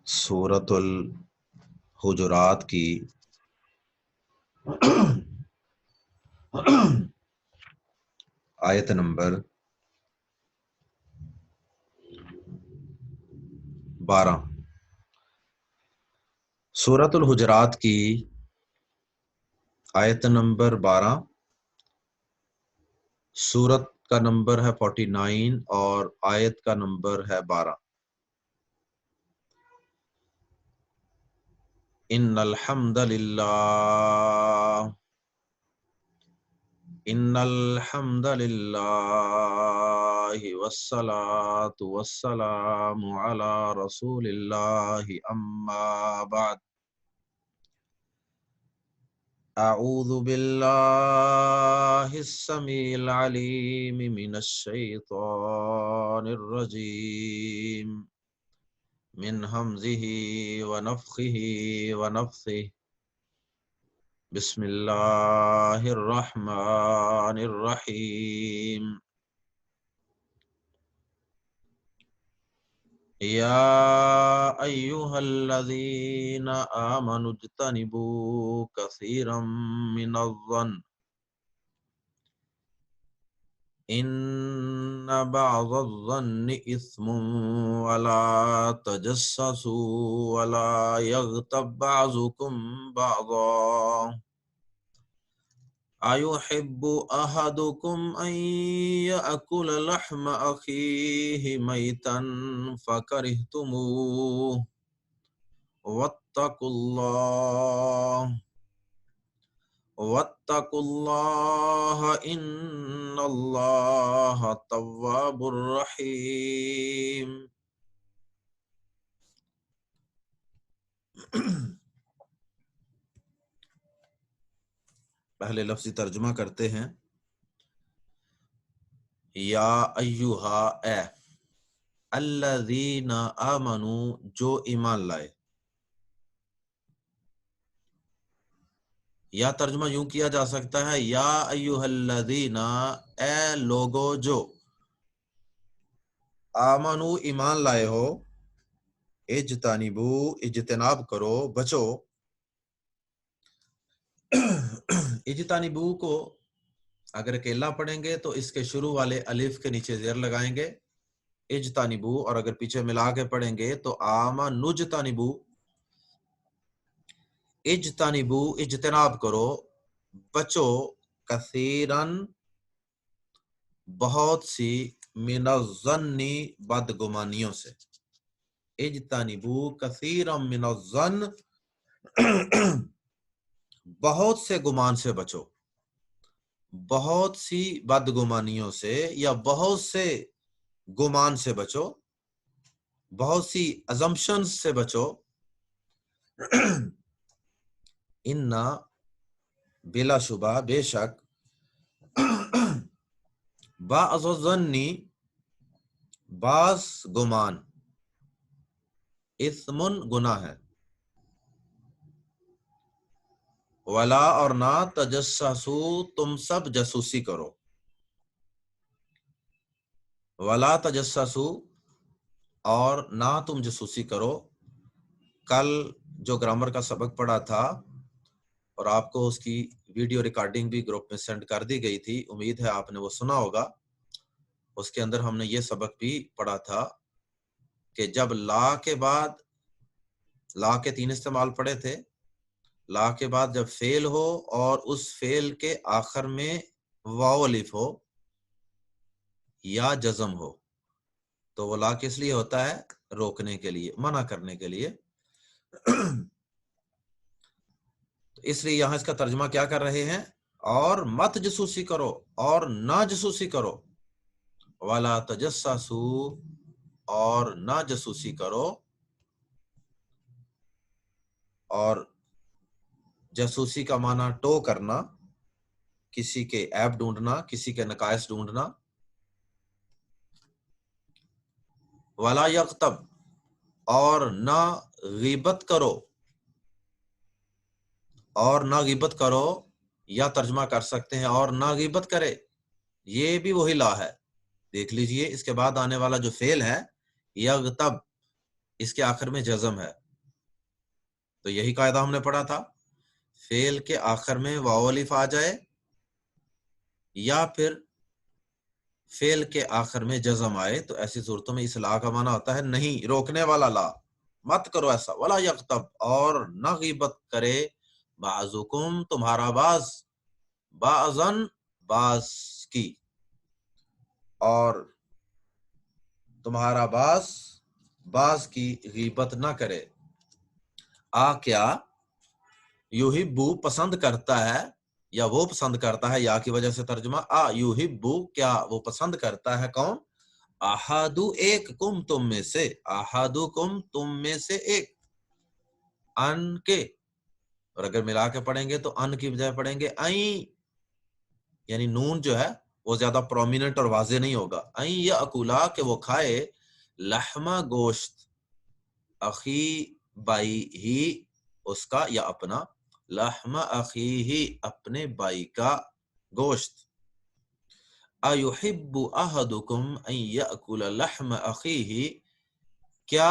سورۃ الحجرات کی آیت نمبر 12۔ سورۃ الحجرات کی آیت نمبر 12، سورت کا نمبر ہے 49 اور آیت کا نمبر ہے 12۔ ان الحمد للہ والصلاة والسلام علی رسول اللہ اما بعد۔ اعوذ باللہ السمیع العلیم من الشیطان الرجیم من ہمزہ ونفخہ ونفثہ۔ بسم اللہ الرحمن الرحیم۔ یا ایہا الذین آمنوا اجتنبوا کثیرا من الظن ان بعض الظن اثم ولا تجسسوا ولا یغتب بعضکم بعضا ایحب احدکم ان یأکل لحم اخیہ میتا فکرہتموہ واتقوا اللہ ان اللہ تواب الرحیم۔ پہلے لفظی ترجمہ کرتے ہیں۔ یا ایہا اے، الذین آمنوا جو ایمان لائے۔ یا ترجمہ یوں کیا جا سکتا ہے، یا ایہا الذین، اے لوگو جو، آمنو ایمان لائے ہو، اجتنبو اجتناب کرو، بچو، اجتنبو کو اگر اکیلا پڑھیں گے تو اس کے شروع والے الف کے نیچے زیر لگائیں گے اجتنبو، اور اگر پیچھے ملا کے پڑھیں گے تو آمنجتنبو، اجتنبو اجتناب کرو، بچو، کثیرن بہت سی، من الظن بدگمانیوں سے، اجتنبو کثیرا من الظن بہت سے گمان سے بچو، بہت سی بدگمانیوں سے یا بہت سے گمان سے بچو، بہت سی ازمپشنز سے بچو۔ انا بلا شبہ بے شک، بعض الظن بعض گمان، اثم گناہ ہے، ولا اور نہ، تجسسو تم سب جاسوسی کرو، ولا تجسسو اور نہ تم جاسوسی کرو۔ کل جو گرامر کا سبق پڑھا تھا اور آپ کو اس کی ویڈیو ریکارڈنگ بھی گروپ میں سینڈ کر دی گئی تھی، امید ہے آپ نے وہ سنا ہوگا۔ اس کے اندر ہم نے یہ سبق بھی پڑھا تھا کہ جب لا کے بعد، لا کے 3 استعمال پڑھے تھے، لا کے بعد جب فعل ہو اور اس فعل کے آخر میں واو الف ہو یا جزم ہو تو وہ لا کس لیے ہوتا ہے؟ روکنے کے لیے، منع کرنے کے لیے۔ اس لیے یہاں اس کا ترجمہ کیا کر رہے ہیں؟ اور مت جاسوسی کرو اور نہ جاسوسی کرو، ولا تجسسو اور نہ جاسوسی کرو، اور جاسوسی کا معنی ٹو کرنا، کسی کے عیب ڈھونڈنا، کسی کے نقائص ڈھونڈنا۔ ولا یغتب اور نہ غیبت کرو، اور نہ غیبت کرو، یا ترجمہ کر سکتے ہیں اور نہ غیبت کرے، یہ بھی وہی لا ہے۔ دیکھ لیجئے اس کے بعد آنے والا جو فعل ہے یغتب، اس کے آخر میں جزم ہے، تو یہی قاعدہ ہم نے پڑھا تھا، فعل کے آخر میں واو الف آ جائے یا پھر فعل کے آخر میں جزم آئے تو ایسی صورتوں میں اس لا کا معنی ہوتا ہے نہیں، روکنے والا لا، مت کرو ایسا، ولا یغتب، اور نہ غیبت کرے بعضکم تمہارا بعض، بعضن بعض کی، اور تمہارا بعض بعض کی غیبت نہ کرے۔ کیا یحبو پسند کرتا ہے، یا وہ پسند کرتا ہے، یا کی وجہ سے ترجمہ یحبو کیا وہ پسند کرتا ہے، کون؟ احدو ایک، کم تم میں سے، احدو کم تم میں سے ایک، ان کے، اور اگر ملا کے پڑھیں گے تو ان کی بجائے پڑھیں گے این، یعنی نون جو ہے وہ زیادہ پرومیننٹ اور واضح نہیں ہوگا، این یا اکولا کہ وہ کھائے، لحمہ گوشت، اخی بائی ہی اس کا یا اپنا، لحم اخی ہی اپنے بھائی کا گوشت، ایحب احدکم ان یاکل لحم اخیہ، کیا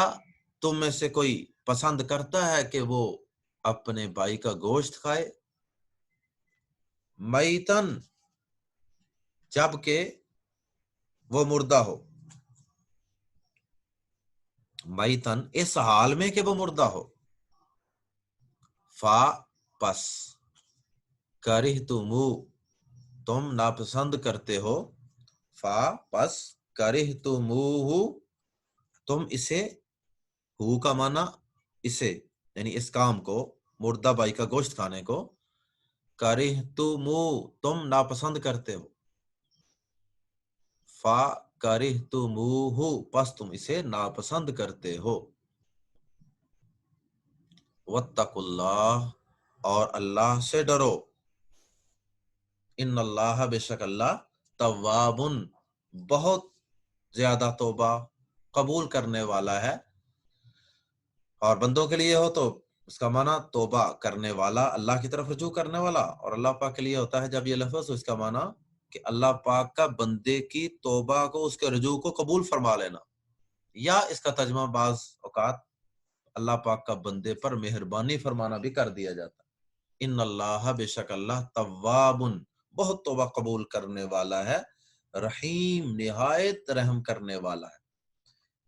تم میں سے کوئی پسند کرتا ہے کہ وہ اپنے بھائی کا گوشت کھائے، میتن جبکہ وہ مردہ ہو، میتن اس حال میں کہ وہ مردہ ہو، فا پس، کرہتمو تم ناپسند کرتے ہو، فا پس، کرہتموہ تم اسے، ہو کا معنی اسے، یعنی اس کام کو، مردہ بھائی کا گوشت کھانے کو، کرہتمو تم ناپسند کرتے ہو، فا کرہتموہ پس تم اسے ناپسند کرتے ہو، واتقوا اللہ اور اللہ سے ڈرو، ان اللہ بے شک اللہ، تواب بہت زیادہ توبہ قبول کرنے والا ہے، اور بندوں کے لیے ہو تو اس کا معنی توبہ کرنے والا، اللہ کی طرف رجوع کرنے والا، اور اللہ پاک کے لیے ہوتا ہے جب یہ لفظ، اس کا معنی کہ اللہ پاک کا بندے کی توبہ کو، اس کے رجوع کو قبول فرما لینا، یا اس کا ترجمہ بعض اوقات اللہ پاک کا بندے پر مہربانی فرمانا بھی کر دیا جاتا ہے، ان اللہ بے شک اللہ، تواب بہت توبہ قبول کرنے والا ہے، رحیم نہایت رحم کرنے والا ہے،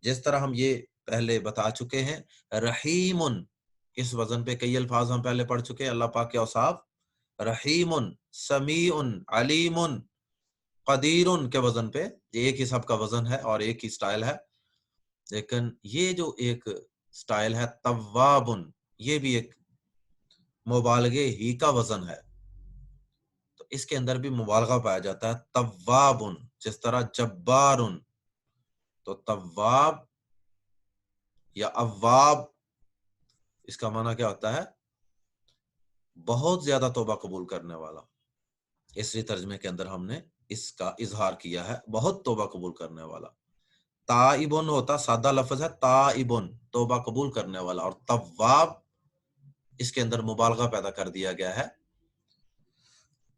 جس طرح ہم یہ پہلے بتا چکے ہیں، رحیم اس وزن پہ کئی الفاظ ہم پہلے پڑھ چکے ہیں، اللہ پاک کے اوصاف، رحیم، سمیع، علیم، قدیر کے وزن پہ، یہ ایک ہی سب کا وزن ہے اور ایک ہی سٹائل ہے، لیکن یہ جو ایک سٹائل ہے تواب، یہ بھی ایک مبالغے ہی کا وزن ہے، تو اس کے اندر بھی مبالغہ پایا جاتا ہے، تواب، جس طرح جبار، تو تواب یا اواب اس کا معنی کیا ہوتا ہے؟ بہت زیادہ توبہ قبول کرنے والا، اس لیے ترجمے کے اندر ہم نے اس کا اظہار کیا ہے، بہت توبہ قبول کرنے والا، تائبن ہوتا سادہ لفظ ہے، تائبن توبہ قبول کرنے والا، اور تواب اس کے اندر مبالغہ پیدا کر دیا گیا ہے۔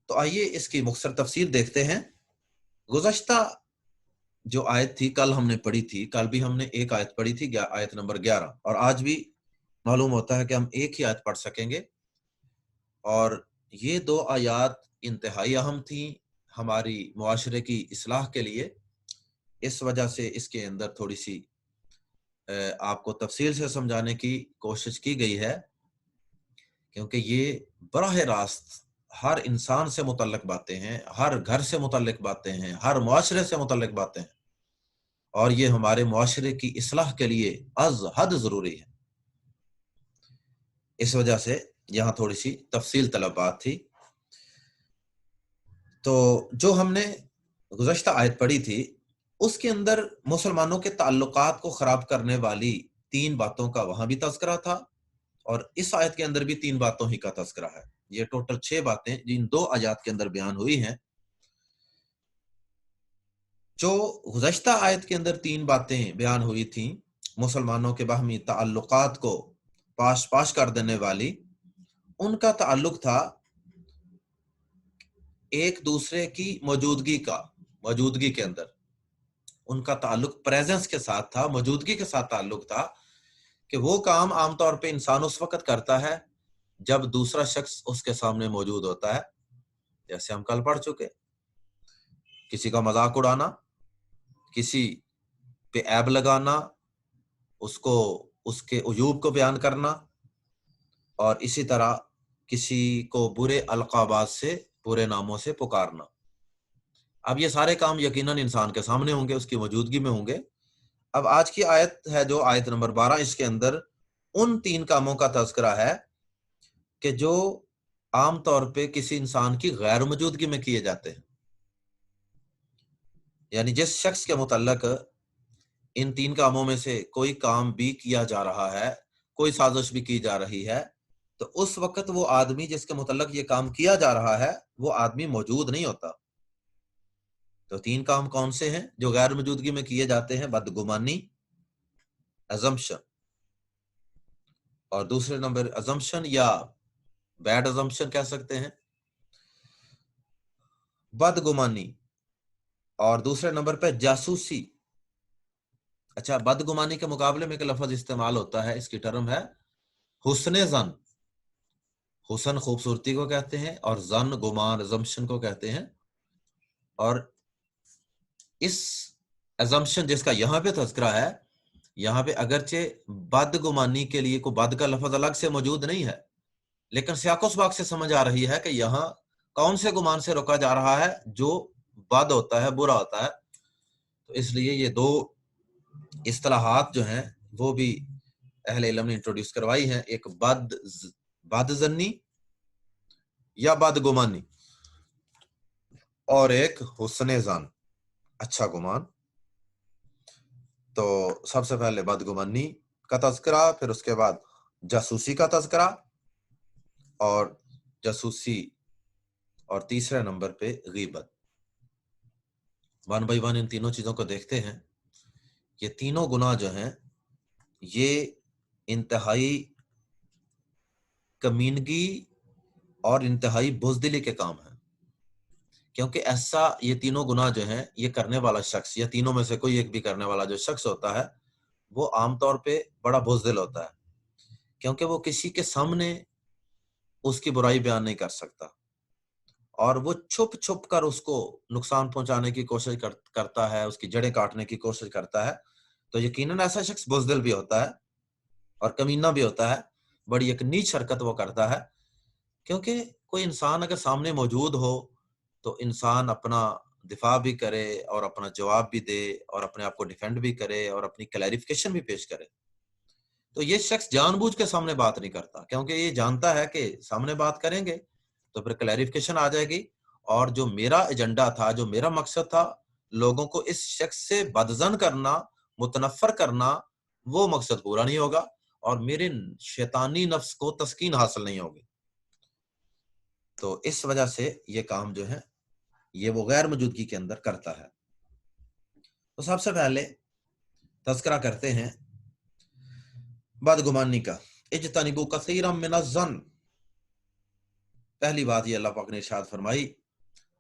تو آئیے اس کی مختصر تفسیر دیکھتے ہیں۔ گزشتہ جو آیت تھی کل ہم نے پڑھی تھی، کل بھی ہم نے ایک آیت پڑھی تھی، آیت نمبر 11، اور آج بھی معلوم ہوتا ہے کہ ہم ایک ہی آیت پڑھ سکیں گے، اور یہ دو آیات انتہائی اہم تھیں ہماری معاشرے کی اصلاح کے لیے، اس وجہ سے اس کے اندر تھوڑی سی آپ کو تفصیل سے سمجھانے کی کوشش کی گئی ہے، کیونکہ یہ براہ راست ہر انسان سے متعلق باتیں ہیں، ہر گھر سے متعلق باتیں ہیں، ہر معاشرے سے متعلق باتیں ہیں، اور یہ ہمارے معاشرے کی اصلاح کے لیے از حد ضروری ہے، اس وجہ سے یہاں تھوڑی سی تفصیل طلب بات تھی۔ تو جو ہم نے گزشتہ آیت پڑھی تھی اس کے اندر مسلمانوں کے تعلقات کو خراب کرنے والی 3 باتوں کا وہاں بھی تذکرہ تھا، اور اس آیت کے اندر بھی 3 باتوں ہی کا تذکرہ ہے، یہ ٹوٹل 6 باتیں جن 2 آیات کے اندر بیان ہوئی ہیں۔ جو گزشتہ آیت کے اندر 3 باتیں بیان ہوئی تھیں مسلمانوں کے باہمی تعلقات کو پاش پاش کر دینے والی، ان کا تعلق تھا ایک دوسرے کی موجودگی کے اندر، ان کا تعلق پریزنس کے ساتھ تھا، موجودگی کے ساتھ تعلق تھا، کہ وہ کام عام طور پہ انسان اس وقت کرتا ہے جب دوسرا شخص اس کے سامنے موجود ہوتا ہے. جیسے ہم کل پڑھ چکے, کسی کا مذاق اڑانا, کسی پہ عیب لگانا, اس کو اس کے عیوب کو بیان کرنا, اور اسی طرح کسی کو برے القابات سے, برے ناموں سے پکارنا. اب یہ سارے کام یقیناً انسان کے سامنے ہوں گے, اس کی موجودگی میں ہوں گے. اب آج کی آیت ہے جو آیت نمبر 12, اس کے اندر ان 3 کاموں کا تذکرہ ہے کہ جو عام طور پہ کسی انسان کی غیر موجودگی میں کیے جاتے ہیں. یعنی جس شخص کے متعلق ان 3 کاموں میں سے کوئی کام بھی کیا جا رہا ہے, کوئی سازش بھی کی جا رہی ہے, تو اس وقت وہ آدمی جس کے متعلق یہ کام کیا جا رہا ہے وہ آدمی موجود نہیں ہوتا. تو 3 کام کون سے ہیں جو غیر موجودگی میں کیے جاتے ہیں؟ بدگمانی, ازمپشن, اور دوسرے نمبر ازمپشن یا بیڈ ازمپشن کہہ سکتے ہیں, بدگمانی, اور دوسرے نمبر پہ جاسوسی. اچھا, بدگمانی کے مقابلے میں ایک لفظ استعمال ہوتا ہے, اس کی ٹرم ہے حسن ظن. حسن خوبصورتی کو کہتے ہیں, اور ظن گمان, ازمپشن کو کہتے ہیں. اور اس ازمپشن جس کا یہاں پہ تذکرہ ہے, یہاں پہ اگرچہ بدگمانی کے لیے کوئی بد کا لفظ الگ سے موجود نہیں ہے, لیکن سیاق و سباق سے سمجھ آ رہی ہے کہ یہاں کون سے گمان سے روکا جا رہا ہے جو بد ہوتا ہے, برا ہوتا ہے. تو اس لیے یہ 2 اصطلاحات جو ہیں وہ بھی اہل علم نے انٹروڈیوس کروائی ہیں, ایک بد ظنی یا بدگمانی, اور ایک حسن ظن, اچھا گمان. تو سب سے پہلے بدگمانی کا تذکرہ, پھر اس کے بعد جاسوسی کا تذکرہ, اور جاسوسی, اور تیسرے نمبر پہ غیبت. 1 بائی 1 ان تینوں چیزوں کو دیکھتے ہیں. یہ تینوں گناہ جو ہیں یہ انتہائی کمینگی اور انتہائی بزدلی کے کام ہیں, کیونکہ ایسا یہ تینوں گناہ جو ہیں یہ کرنے والا شخص, یا تینوں میں سے کوئی ایک بھی کرنے والا جو شخص ہوتا ہے وہ عام طور پہ بڑا بزدل ہوتا ہے, کیونکہ وہ کسی کے سامنے اس کی برائی بیان نہیں کر سکتا, اور وہ چھپ چھپ کر اس کو نقصان پہنچانے کی کوشش کرتا ہے, اس کی جڑیں کاٹنے کی کوشش کرتا ہے. تو یقیناً ایسا شخص بزدل بھی ہوتا ہے اور کمینہ بھی ہوتا ہے, بڑی ایک نیچ حرکت وہ کرتا ہے. کیونکہ کوئی انسان اگر سامنے موجود ہو تو انسان اپنا دفاع بھی کرے اور اپنا جواب بھی دے اور اپنے آپ کو ڈیفینڈ بھی کرے اور اپنی کلیریفیکیشن بھی پیش کرے. تو یہ شخص جان بوجھ کے سامنے بات نہیں کرتا, کیونکہ یہ جانتا ہے کہ سامنے بات کریں گے تو پھر کلیریفیکیشن آ جائے گی, اور جو میرا ایجنڈا تھا, جو میرا مقصد تھا, لوگوں کو اس شخص سے بدظن کرنا, متنفر کرنا, وہ مقصد پورا نہیں ہوگا, اور میرے شیطانی نفس کو تسکین حاصل نہیں ہوگی. تو اس وجہ سے یہ کام جو ہے یہ وہ غیر موجودگی کے اندر کرتا ہے. تو سب سے پہلے تذکرہ کرتے ہیں بدگمانی کا. اجتنبوا کثیرا من الظن, پہلی بات یہ اللہ پاک نے ارشاد فرمائی,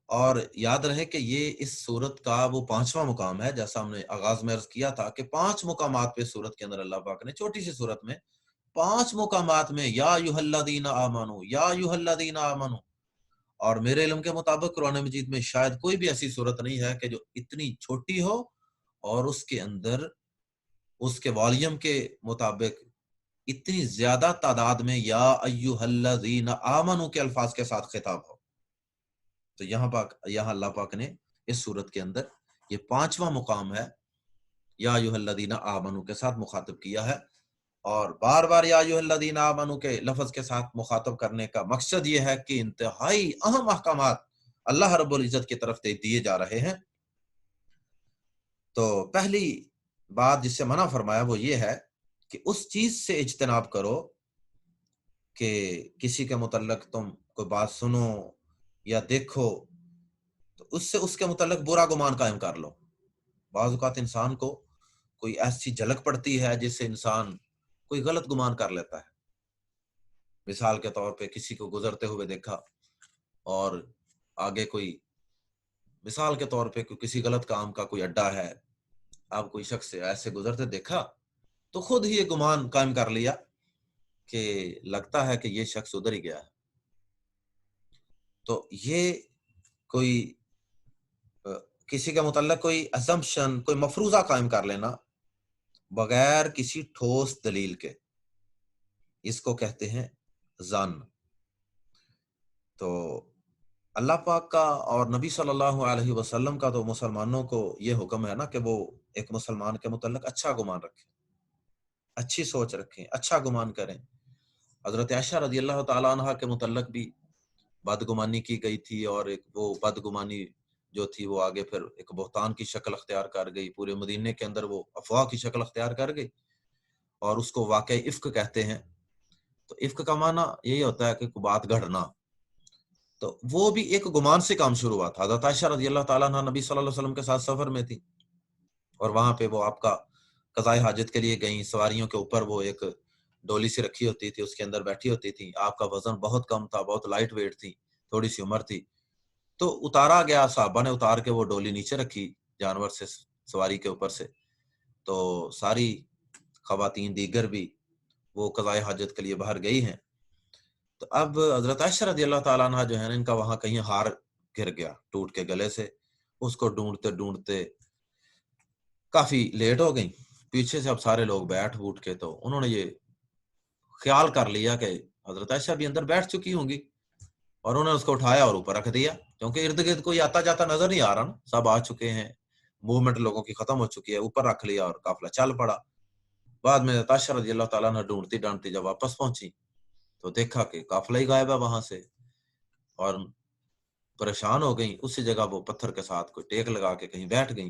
اور یاد رہے کہ یہ اس سورت کا وہ 5واں مقام ہے. جیسا ہم نے آغاز میں عرض کیا تھا کہ 5 مقامات پہ سورت کے اندر اللہ پاک نے, چھوٹی سی سورت میں 5 مقامات میں یا ایھا الذین آمنوا, یا ایھا الذین آمنوا. اور میرے علم کے مطابق قرآن مجید میں شاید کوئی بھی ایسی صورت نہیں ہے کہ جو اتنی چھوٹی ہو اور اس کے اندر اس کے والیوم کے مطابق اتنی زیادہ تعداد میں یا ایھا الذین آمنوا کے الفاظ کے ساتھ خطاب ہو. تو یہاں اللہ پاک نے اس صورت کے اندر یہ 5واں مقام ہے, یا ایھا الذین آمنوا کے ساتھ مخاطب کیا ہے. اور بار بار یا ایھا الذین آمنوا کے لفظ کے ساتھ مخاطب کرنے کا مقصد یہ ہے کہ انتہائی اہم احکامات اللہ رب العزت کی طرف سے دیے جا رہے ہیں. تو پہلی بات جس سے منع فرمایا وہ یہ ہے کہ اس چیز سے اجتناب کرو کہ کسی کے متعلق تم کوئی بات سنو یا دیکھو تو اس سے اس کے متعلق برا گمان قائم کر لو. بعض اوقات انسان کو کوئی ایسی جھلک پڑتی ہے جس سے انسان کوئی غلط گمان کر لیتا ہے. مثال کے طور پہ کسی کو گزرتے ہوئے دیکھا, اور آگے کوئی مثال کے طور پہ کسی غلط کام کا کوئی اڈا ہے, اب کوئی شخص ایسے گزرتے دیکھا تو خود ہی یہ گمان قائم کر لیا کہ لگتا ہے کہ یہ شخص ادھر ہی گیا ہے. تو یہ کوئی کسی کے متعلق کوئی assumption، کوئی مفروضہ قائم کر لینا بغیر کسی ٹھوس دلیل کے، اس کو کہتے ہیں ظن. تو اللہ پاک کا اور نبی صلی اللہ علیہ وسلم کا تو مسلمانوں کو یہ حکم ہے نا کہ وہ ایک مسلمان کے متعلق اچھا گمان رکھیں، اچھی سوچ رکھیں، اچھا گمان کریں. حضرت عائشہ رضی اللہ تعالیٰ عنہ کے متعلق بھی بدگمانی کی گئی تھی، اور ایک وہ بدگمانی جو تھی وہ آگے پھر ایک بہتان کی شکل اختیار کر گئی، پورے مدینے کے اندر وہ افواہ کی شکل اختیار کر گئی، اور اس کو واقعی افک کہتے ہیں. تو افک کا معنی یہی ہوتا ہے کہ کوئی بات گھڑنا. تو وہ بھی ایک گمان سے کام شروع ہوا تھا. حضرت عائشہ رضی اللہ تعالیٰ عنہ نبی صلی اللہ علیہ وسلم کے ساتھ سفر میں تھی، اور وہاں پہ وہ آپ کا قضائے حاجت کے لیے گئیں. سواریوں کے اوپر وہ ایک ڈولی سی رکھی ہوتی تھی، اس کے اندر بیٹھی ہوتی تھی. آپ کا وزن بہت کم تھا، بہت لائٹ ویٹ تھی، تھوڑی سی عمر تھی. تو اتارا گیا، صحابہ نے اتار کے وہ ڈولی نیچے رکھی جانور سے، سواری کے اوپر سے. تو ساری خواتین دیگر بھی وہ قضائے حاجت کے لیے باہر گئی ہیں. تو اب حضرت عائشہ رضی اللہ تعالیٰ عنہ جو ہے نا، ان کا وہاں کہیں ہار گر گیا ٹوٹ کے گلے سے. اس کو ڈھونڈتے ڈھونڈتے کافی لیٹ ہو گئی. پیچھے سے اب سارے لوگ بیٹھ بوٹ کے، تو انہوں نے یہ خیال کر لیا کہ حضرت عائشہ بھی اندر بیٹھ چکی ہوں گی، اور انہوں نے اس کو اٹھایا اور اوپر رکھ دیا، کیونکہ ارد گرد کوئی آتا جاتا نظر نہیں آ رہا نا، سب آ چکے ہیں، موومنٹ لوگوں کی ختم ہو چکی ہے. اوپر رکھ لیا اور قافلہ چل پڑا. بعد میں حضرت عائشہ رضی اللہ تعالیٰ عنہ ڈھونڈتی ڈھونڈتی جب واپس پہنچی تو دیکھا کہ قافلہ ہی غائب ہے وہاں سے، اور پریشان ہو گئیں. اسی جگہ وہ پتھر کے ساتھ کوئی ٹیک لگا کے کہیں بیٹھ گئیں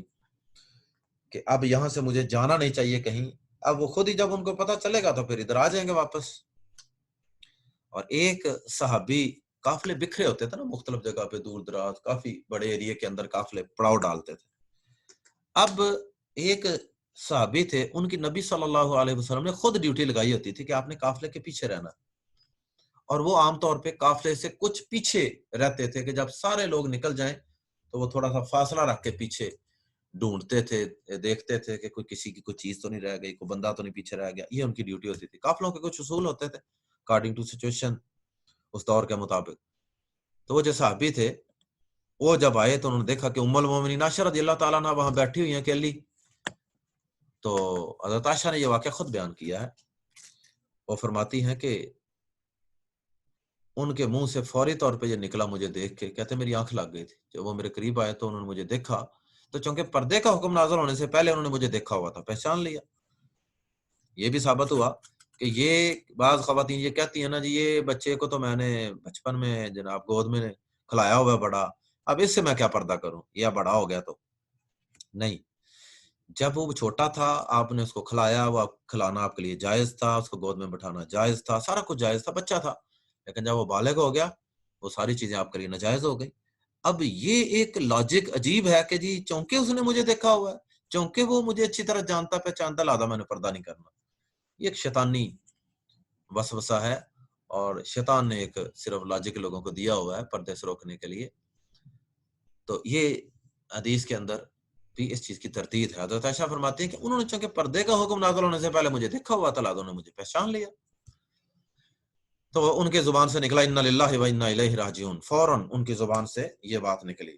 کہ اب یہاں سے مجھے جانا نہیں چاہیے کہیں. اب وہ خود ہی جب ان کو پتہ چلے گا تو پھر ادھر آ جائیں گے واپس. اور ایک صحابی، قافلے بکھرے ہوتے تھے نا مختلف جگہ پہ، دور دراز کافی بڑے ایریے کے اندر قافلے پڑاؤ ڈالتے تھے. اب ایک صحابی تھے، ان کی نبی صلی اللہ علیہ وسلم نے خود ڈیوٹی لگائی ہوتی تھی کہ آپ نے قافلے کے پیچھے رہنا، اور وہ عام طور پہ قافلے سے کچھ پیچھے رہتے تھے کہ جب سارے لوگ نکل جائیں تو وہ تھوڑا سا فاصلہ رکھ کے پیچھے ڈھونڈتے تھے، دیکھتے تھے کہ کوئی کسی کی کوئی چیز تو نہیں رہ گئی، کوئی بندہ تو نہیں پیچھے رہ گیا. یہ ان کی ڈیوٹی ہوتی تھی. قافلوں کے کچھ اصول ہوتے تھے اکارڈنگ ٹو سچویشن، اس دور کے مطابق. تو وہ جو صحابی تھے، وہ جب آئے تو انہوں نے دیکھا کہ ام المومنین عائشہ رضی اللہ تعالیٰ عنہ وہاں بیٹھی ہوئی ہیں اکیلی. تو حضرت عائشہ نے یہ واقعہ خود بیان کیا ہے. وہ فرماتی ہیں کہ ان کے منہ سے فوری طور پہ یہ نکلا مجھے دیکھ کے، کہتے میری آنکھ لگ گئی تھی. جب وہ میرے قریب آئے تو انہوں نے مجھے دیکھا، تو چونکہ پردے کا حکم نازل ہونے سے پہلے انہوں نے مجھے دیکھا ہوا تھا، پہچان لیا. یہ بھی ثابت ہوا کہ یہ بعض خواتین یہ کہتی ہیں نا جی یہ بچے کو تو میں نے بچپن میں جناب گود میں کھلایا ہوا بڑا، اب اس سے میں کیا پردہ کروں، یا بڑا ہو گیا تو نہیں. جب وہ چھوٹا تھا آپ نے اس کو کھلایا، وہ کھلانا آپ کے لیے جائز تھا، اس کو گود میں بٹھانا جائز تھا، سارا کچھ جائز تھا، بچہ تھا. لیکن جب وہ بالغ ہو گیا وہ ساری چیزیں آپ کے لیے ناجائز ہو گئی. اب یہ ایک لاجک عجیب ہے کہ جی چونکہ اس نے مجھے دیکھا ہوا ہے، چونکہ وہ مجھے اچھی طرح جانتا پہچانتا، لہذا میں نے پردہ نہیں کرنا. یہ ایک شیطانی وسوسہ ہے، اور شیطان نے ایک صرف لاجک لوگوں کو دیا ہوا ہے پردے سے روکنے کے لیے. تو یہ حدیث کے اندر بھی اس چیز کی تردید ہے. حضرت عائشہ فرماتی ہیں کہ انہوں نے چونکہ پردے کا حکم نازل ہونے سے پہلے مجھے دیکھا ہوا تھا، لہذا انہوں نے مجھے پہچان لیا. تو ان کے زبان سے نکلا انا للہ و انا الیہ راجعون، فوراً ان کی زبان سے یہ بات نکلی.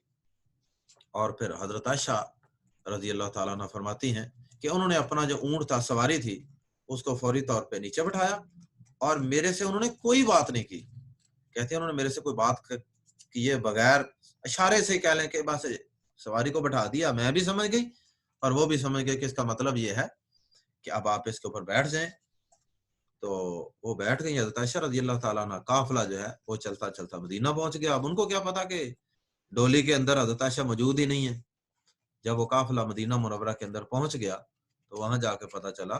اور پھر حضرت عائشہ رضی اللہ تعالیٰ عنہ فرماتی ہیں کہ انہوں نے اپنا جو اونٹ تھا، سواری تھی، اس کو فوری طور پہ نیچے بٹھایا، اور میرے سے انہوں نے کوئی بات نہیں کی. کہتے ہیں انہوں نے میرے سے کوئی بات کیے بغیر اشارے سے کہہ لیں کہ بس سواری کو بٹھا دیا، میں بھی سمجھ گئی اور وہ بھی سمجھ گئے کہ اس کا مطلب یہ ہے کہ اب آپ اس کے اوپر بیٹھ جائیں. تو وہ بیٹھ گئی. حضرت عائشہ رضی اللہ تعالیٰ عنہ قافلہ جو ہے وہ چلتا چلتا مدینہ پہنچ گیا. اب ان کو کیا پتا کہ ڈولی کے اندر حضرت عائشہ موجود ہی نہیں ہے. جب وہ قافلہ مدینہ منورہ کے اندر پہنچ گیا تو وہاں جا کے پتا چلا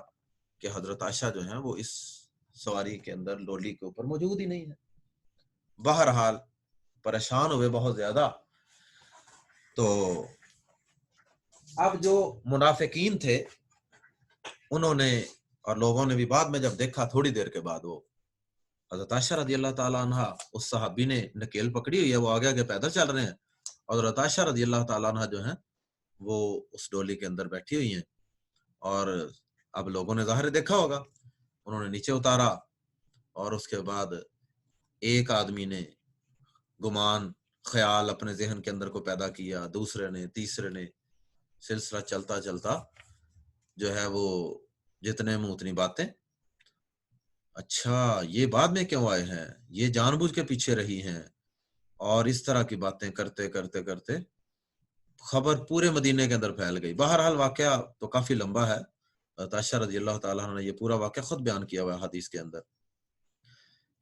کہ حضرت عائشہ جو ہیں وہ اس سواری کے اندر ڈولی کے اوپر موجود ہی نہیں ہے. بہرحال پریشان ہوئے بہت زیادہ. تو اب جو منافقین تھے انہوں نے اور لوگوں نے بھی بعد میں جب دیکھا، تھوڑی دیر کے بعد وہ حضرت عائشہ رضی اللہ تعالیٰ عنہ، اس صحابی نے نکیل پکڑی ہوئی ہے، وہ آگے آگے پیدل چل رہے ہیں، اور حضرت عائشہ رضی اللہ تعالیٰ عنہ جو ہیں وہ اس ڈولی کے اندر بیٹھی ہوئی ہیں. اور اب لوگوں نے ظاہر دیکھا ہوگا، انہوں نے نیچے اتارا اور اس کے بعد ایک آدمی نے گمان خیال اپنے ذہن کے اندر کو پیدا کیا، دوسرے نے، تیسرے نے، سلسلہ چلتا چلتا جو ہے وہ جتنے منہ اتنی باتیں، اچھا یہ بعد میں کیوں آئے ہیں، یہ جان بوجھ کے پیچھے رہی ہیں، اور اس طرح کی باتیں کرتے کرتے کرتے خبر پورے مدینے کے اندر پھیل گئی۔ بہرحال واقعہ تو کافی لمبا ہے، عائشہ رضی اللہ تعالیٰ عنہ نے یہ پورا واقعہ خود بیان کیا ہوا ہے حدیث کے اندر،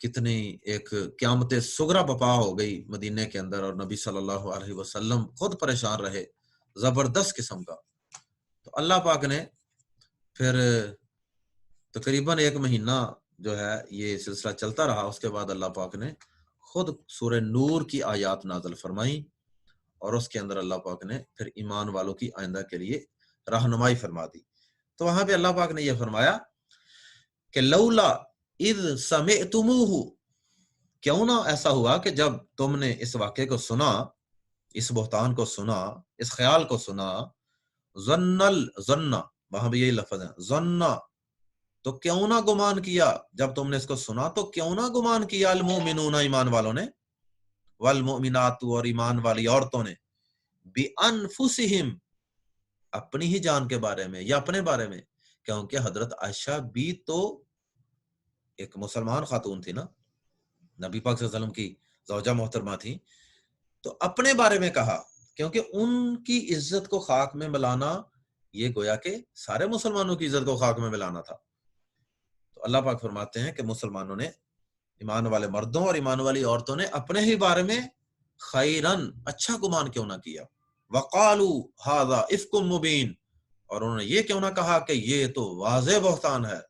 کتنی ایک قیامت صغریٰ بپا ہو گئی مدینے کے اندر، اور نبی صلی اللہ علیہ وسلم خود پریشان رہے زبردست قسم کا۔ تو اللہ پاک نے پھر تقریباً 1 مہینہ جو ہے یہ سلسلہ چلتا رہا، اس کے بعد اللہ پاک نے خود سورہ نور کی آیات نازل فرمائی، اور اس کے اندر اللہ پاک نے پھر ایمان والوں کی آئندہ کے لیے رہنمائی فرما دی۔ تو وہاں پہ اللہ پاک نے یہ فرمایا کہ لولا اذ سمعتموہ، کیوں نہ ایسا ہوا کہ جب تم نے اس واقعے کو سنا، اس بہتان کو سنا، اس خیال کو سنا، ظن، وہاں بھی یہی لفظ ہے ظن، تو کیوں نہ گمان کیا، جب تم نے اس کو سنا تو کیوں نہ گمان کیا المؤمنون، ایمان والوں نے، والمؤمنات، اور ایمان والی عورتوں نے، بانفسہم، اپنی ہی جان کے بارے میں یا اپنے بارے میں، کیونکہ حضرت عائشہ بھی تو ایک مسلمان خاتون تھی نا، نبی پاک صلی اللہ علیہ وسلم کی زوجہ محترمہ تھی، تو اپنے بارے میں کہا، کیونکہ ان کی عزت کو خاک میں ملانا یہ گویا کہ سارے مسلمانوں کی عزت کو خاک میں ملانا تھا۔ تو اللہ پاک فرماتے ہیں کہ مسلمانوں نے، ایمان والے مردوں اور ایمان والی عورتوں نے اپنے ہی بارے میں خیرن، اچھا گمان کیوں نہ کیا، وقالوا ھذا افک مبین، اور انہوں نے یہ کیوں نہ کہا کہ یہ تو واضح بہتان ہے۔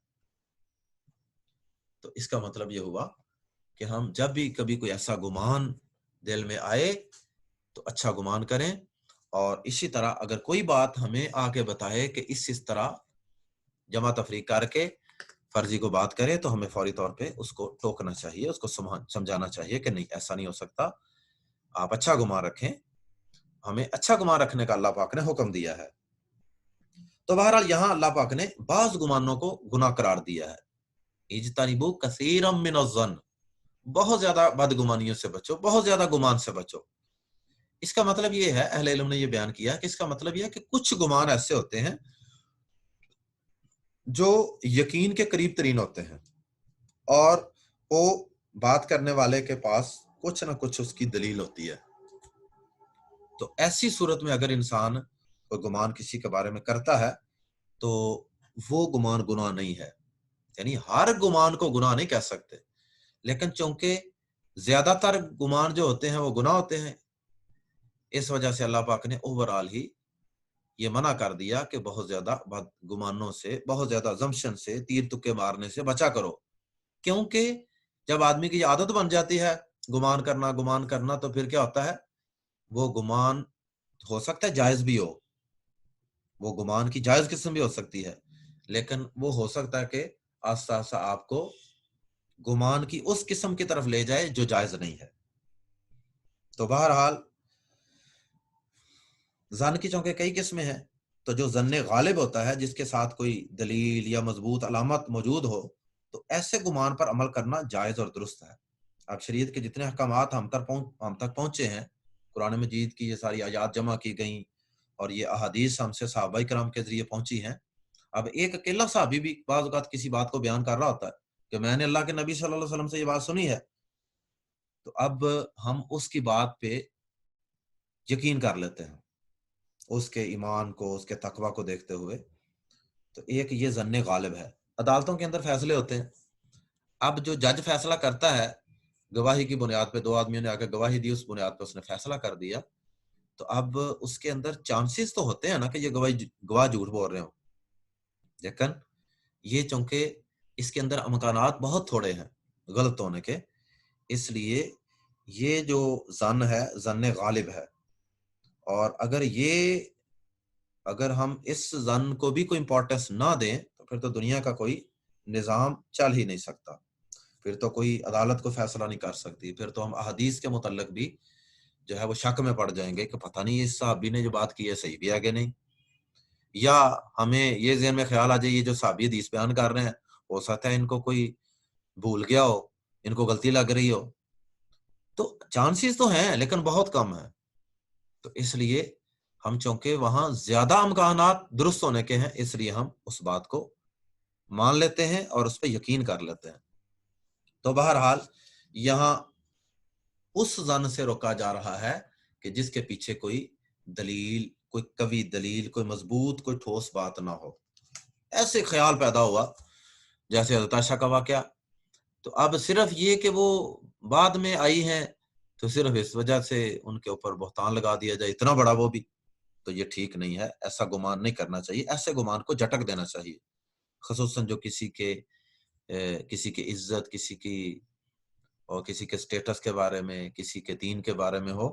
تو اس کا مطلب یہ ہوا کہ ہم جب بھی کبھی کوئی ایسا گمان دل میں آئے تو اچھا گمان کریں، اور اسی طرح اگر کوئی بات ہمیں آ کے بتائے کہ اس طرح جمع تفریق کر کے فرضی کو بات کرے، تو ہمیں فوری طور پہ اس کو ٹوکنا چاہیے، اس کو سمجھانا چاہیے کہ نہیں، ایسا نہیں ہو سکتا، آپ اچھا گمان رکھیں، ہمیں اچھا گمان رکھنے کا اللہ پاک نے حکم دیا ہے۔ تو بہرحال یہاں اللہ پاک نے بعض گمانوں کو گناہ قرار دیا ہے، اجتنبوا کثیرا من الظن، بہت زیادہ بدگمانیوں سے بچو، بہت زیادہ گمان سے بچو۔ اس کا مطلب یہ ہے، اہل علم نے یہ بیان کیا کہ اس کا مطلب یہ ہے کہ کچھ گمان ایسے ہوتے ہیں جو یقین کے قریب ترین ہوتے ہیں، اور وہ بات کرنے والے کے پاس کچھ نہ کچھ اس کی دلیل ہوتی ہے۔ تو ایسی صورت میں اگر انسان کوئی گمان کسی کے بارے میں کرتا ہے تو وہ گمان گناہ نہیں ہے، یعنی ہر گمان کو گناہ نہیں کہہ سکتے، لیکن چونکہ زیادہ تر گمان جو ہوتے ہیں وہ گناہ ہوتے ہیں، اس وجہ سے اللہ پاک نے اوورآل ہی یہ منع کر دیا کہ بہت زیادہ بد گمانوں سے، بہت زیادہ زمشن سے، تیر تکے مارنے سے بچا کرو، کیونکہ جب آدمی کی عادت بن جاتی ہے گمان کرنا تو پھر کیا ہوتا ہے، وہ گمان ہو سکتا ہے جائز بھی ہو، وہ گمان کی جائز قسم بھی ہو سکتی ہے، لیکن وہ ہو سکتا ہے کہ آہستہ آہستہ آپ کو گمان کی اس قسم کی طرف لے جائے جو جائز نہیں ہے۔ تو بہرحال ظن کی چونکہ کئی قسمیں ہیں، تو جو ظن غالب ہوتا ہے، جس کے ساتھ کوئی دلیل یا مضبوط علامت موجود ہو، تو ایسے گمان پر عمل کرنا جائز اور درست ہے۔ اب شریعت کے جتنے احکامات ہم تک پہنچے ہیں، قرآن مجید کی یہ ساری آیات جمع کی گئیں، اور یہ احادیث ہم سے صحابہ کرام کے ذریعے پہنچی ہیں۔ اب ایک اکیلا صحابی بھی بعض اوقات کسی بات کو بیان کر رہا ہوتا ہے کہ میں نے اللہ کے نبی صلی اللہ علیہ وسلم سے یہ بات سنی ہے، تو اب ہم اس کی بات پہ یقین کر لیتے ہیں، اس کے ایمان کو، اس کے تقوی کو دیکھتے ہوئے۔ تو ایک یہ ظن غالب ہے۔ عدالتوں کے اندر فیصلے ہوتے ہیں، اب جو جج فیصلہ کرتا ہے گواہی کی بنیاد پہ، 2 آدمیوں نے آ کے گواہی دی، اس بنیاد پہ اس نے فیصلہ کر دیا، تو اب اس کے اندر چانسز تو ہوتے ہیں نا کہ یہ گواہ جھوٹ بول رہے ہوں، لیکن یہ چونکہ اس کے اندر امکانات بہت تھوڑے ہیں غلط ہونے کے، اس لیے یہ جو ظن ہے، ظن غالب ہے، اور اگر ہم اس ظن کو بھی کوئی امپورٹنس نہ دیں تو پھر تو دنیا کا کوئی نظام چل ہی نہیں سکتا، پھر تو کوئی عدالت کو فیصلہ نہیں کر سکتی، پھر تو ہم احادیث کے متعلق بھی جو ہے وہ شک میں پڑ جائیں گے کہ پتہ نہیں اس صحابی نے جو بات کی ہے صحیح بھی ہے کہ نہیں۔ یا ہمیں یہ ذہن میں خیال آ جائے یہ جو صحابی حدیث بیان کر رہے ہیں ہو سکتا ہے ان کو کوئی بھول گیا ہو، ان کو غلطی لگ رہی ہو، تو چانسز تو ہیں لیکن بہت کم ہے. تو اس لیے ہم چونکہ وہاں زیادہ امکانات درست ہونے کے ہیں، اس لیے ہم اس بات کو مان لیتے ہیں اور اس پہ یقین کر لیتے ہیں. تو بہرحال یہاں اس ظن سے روکا جا رہا ہے کہ جس کے پیچھے کوئی دلیل، کوئی قوی دلیل، کوئی مضبوط، کوئی ٹھوس بات نہ ہو. ایسے خیال پیدا ہوا جیسے حضرت عائشہ کا واقعہ، تو اب صرف یہ کہ وہ بعد میں آئی ہیں تو صرف اس وجہ سے ان کے اوپر بہتان لگا دیا جائے اتنا بڑا، وہ بھی تو یہ ٹھیک نہیں ہے. ایسا گمان نہیں کرنا چاہیے، ایسے گمان کو جھٹک دینا چاہیے، خصوصاً جو کسی کی عزت، کسی کے سٹیٹس کے بارے میں، کسی کے دین کے بارے میں ہو،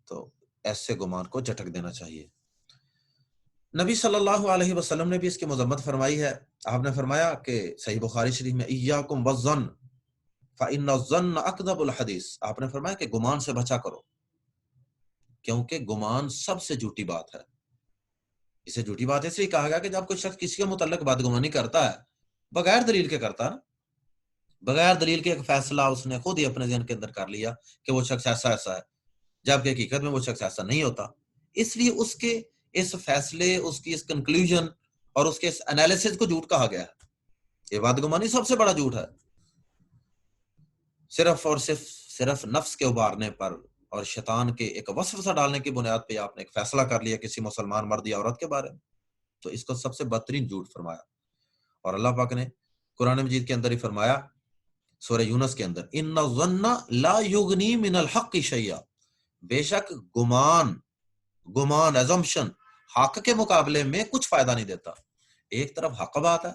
تو ایسے گمان کو جھٹک دینا چاہیے. نبی صلی اللہ علیہ وسلم نے بھی اس کی مذمت فرمائی ہے. آپ نے فرمایا کہ صحیح بخاری شریف میں ایاکم والظن فإن الظن اکذب الحدیث، آپ نے فرمایا کہ گمان سے بچا کرو کیونکہ گمان سب سے جھوٹی بات ہے. اسے جھوٹی بات اس لیے کہا گیا کہ جب کوئی شخص کسی کے متعلق بدگمانی کرتا ہے بغیر دلیل کے کرتا ہے نا، بغیر دلیل کے ایک فیصلہ اس نے خود ہی اپنے ذہن کے اندر کر لیا کہ وہ شخص ایسا ہے، جبکہ حقیقت میں وہ شخص ایسا نہیں ہوتا. اس لیے اس کے اس فیصلے، اس کی اس کنکلوژن اور اس کے اس انالیسس کو جھوٹ کہا گیا ہے. یہ بدگمانی سب سے بڑا جھوٹ ہے. صرف اور صرف نفس کے ابھارنے پر اور شیطان کے ایک وسوسہ ڈالنے کی بنیاد پہ آپ نے ایک فیصلہ کر لیا کسی مسلمان مرد یا عورت کے بارے میں، تو اس کو سب سے بدترین جھوٹ فرمایا. اور اللہ پاک نے قرآن مجید کے اندر ہی فرمایا سورہ یونس کے اندر، ان الظن لا یغنی من الحق شیئا، بے شک گمان ایزمپشن حق کے مقابلے میں کچھ فائدہ نہیں دیتا. ایک طرف حق بات ہے،